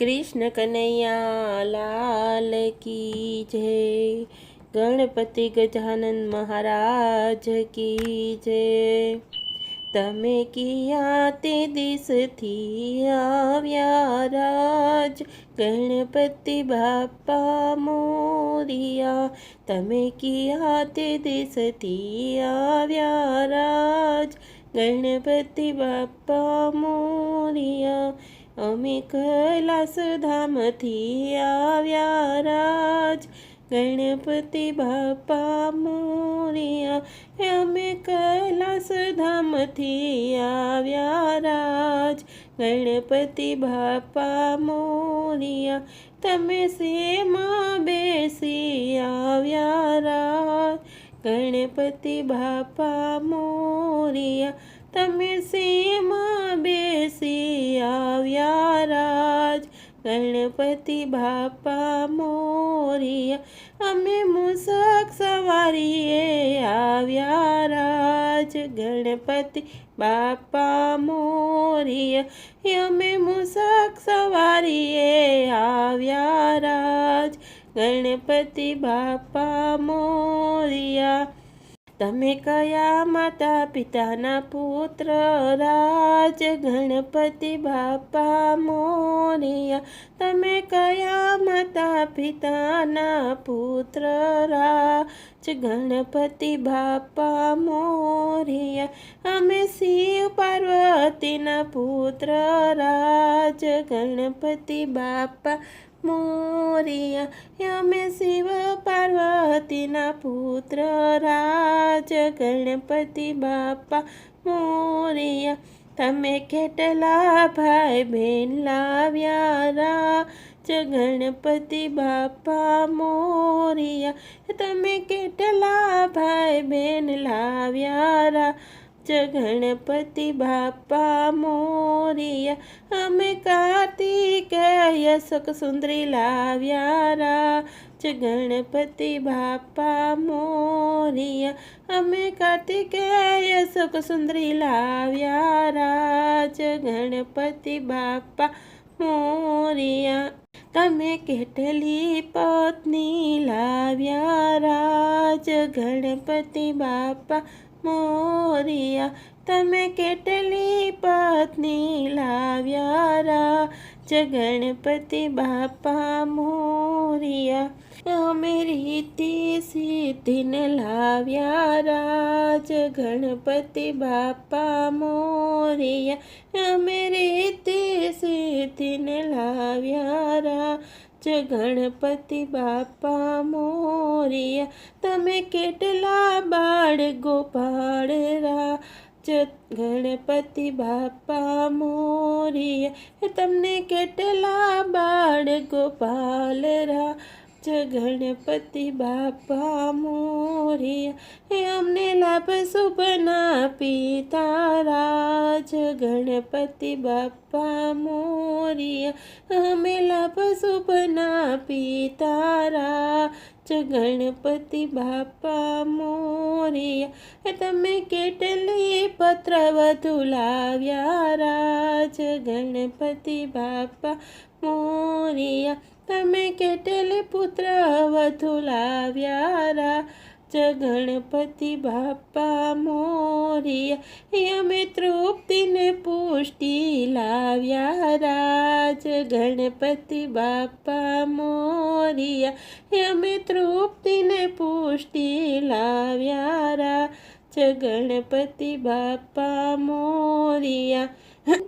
कृष्ण कन्हैया लाल की जय। गणपति गजानन महाराज की जय। तमे किया ते दिसथी आव्या राज, गणपति बाप्पा मोरिया। तमे किया ते दिसथी आव्या राज, गणपति बाप्पा मोरिया। अमे कैलास धामथी आव्या राज, गणपति बाप्पा मोरिया। अमे कैलास धामथी आव्या राज, गणपति बाप्पा मोरिया। तमे सेमा बेसी आव्या राज, गणपति बाप्पा मोरिया। तमे सेमा बेसी आव्या राज, गणपति बाप्पा मोरिया। अमे मूषक सवारीए आव्या राज, गणपति बाप्पा मोरिया। अमे मूषक सवारीए आव्या राज, गणपति बाप्पा मोरिया। तमे कया माता पिताना पुत्र राज, गणपति बाप्पा मोरिया। तमे कया माता पिताना पुत्र राज, गणपति बाप्पा मोरिया। अमे शिव पार्वतीना पुत्र राज, गणपति बाप्पा मोरिया। अमे शिव पार्वतीना पुत्र राज, गणपति बाप्पा मोरिया। तमे केटला भाई बहन लाव्या राज, गणपति बाप्पा मोरिया। तमे केटला भाई बहन लाव्या राज, गणपति बाप्पा मोरिया। अमे कार्तिकेय सुख सुंदरी लाव्या राज, गणपति बाप्पा मोरिया। अमे कार्तिकेय सुख सुंदरी लाव्या राज, गणपति बाप्पा मोरिया। तमे केटली पत्नी लाव्या राज, गणपति बाप्पा मोरिया। तमे केटली पत्नी लाव्या राज, गणपति बाप्पा मोरिया। अमे रीति सिद्धिन लाव्या राज, गणपति बाप्पा मोरिया। अमे रीति सिद्धिन लाव्या राज, गणपति बाप्पा मोरिया। तमे केटला बाळ गोपाळ राज, गणपति बाप्पा मोरिया। तमने केटला बाळ गोपाल राज, गणपति बाप्पा मोरिया। अमने लाभ सुपना पिता राज, गणपति बाप्पा मोरिया। अमे लाभ सुपना पिता राज, गणपति बाप्पा मोरिया। तमे केटली पत्रवधू लाव्या राज, गणपति बाप्पा मोरिया। तमे केटली पुत्रवधू लाव्या राज, गणपति बाप्पा मोरिया। अमे तृप्ति ने पुष्टि लाव्या राज, गणपति बाप्पा मोरिया। अमे तृप्ति ने पुष्टि लाव्या राज, गणपति बाप्पा मोरिया।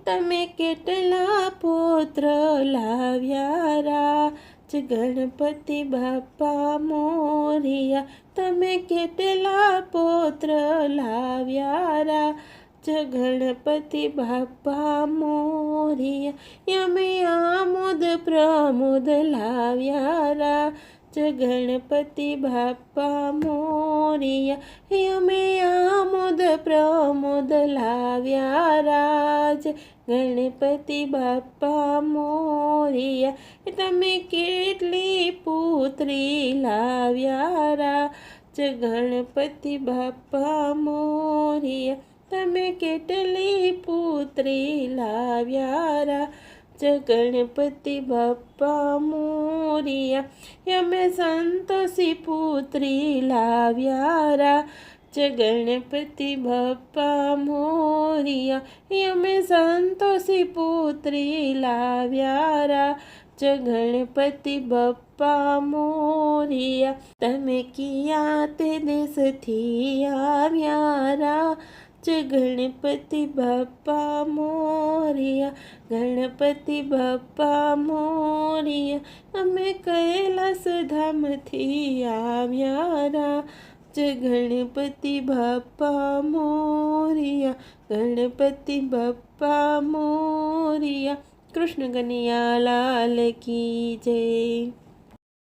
तमे केटला पुत्र लाव्या राज, गणपति बाप्पा मोरिया। तमे केटला पुत्र लाव्या राज, गणपति बाप्पा मोरिया। अमे आमोद प्रमोद लाव्या राज, गणपति बाप्पा मोरिया। अमे आमोद प्रमोद लाव्या राज, गणपति बाप्पा मोरिया। तमे केटली पुत्री लाव्या राज, गणपति बाप्पा मोरिया। तमे केटली पुत्री लाव्या राज, જય ગણપતિ બાપ્પા મોરિયા અમે સંતોષી પુત્રી લાવ્યા રા જય ગણપતિ બાપ્પા મોરિયા અમે સંતોષી પુત્રી લાવ્યા રા જય ગણપતિ બાપ્પા મોરિયા તમે કિયા તે દેશથી આવ્યા રા જય ગણપતિ બાપ્પા મોરિયા ગણપતિ બાપ્પા મોરિયા અમે કૈલાસ ધામથી આવ્યા રા જય ગણપતિ બાપ્પા મોરિયા ગણપતિ બાપ્પા મોરિયા કૃષ્ણ કનૈયા લાલ કી જય।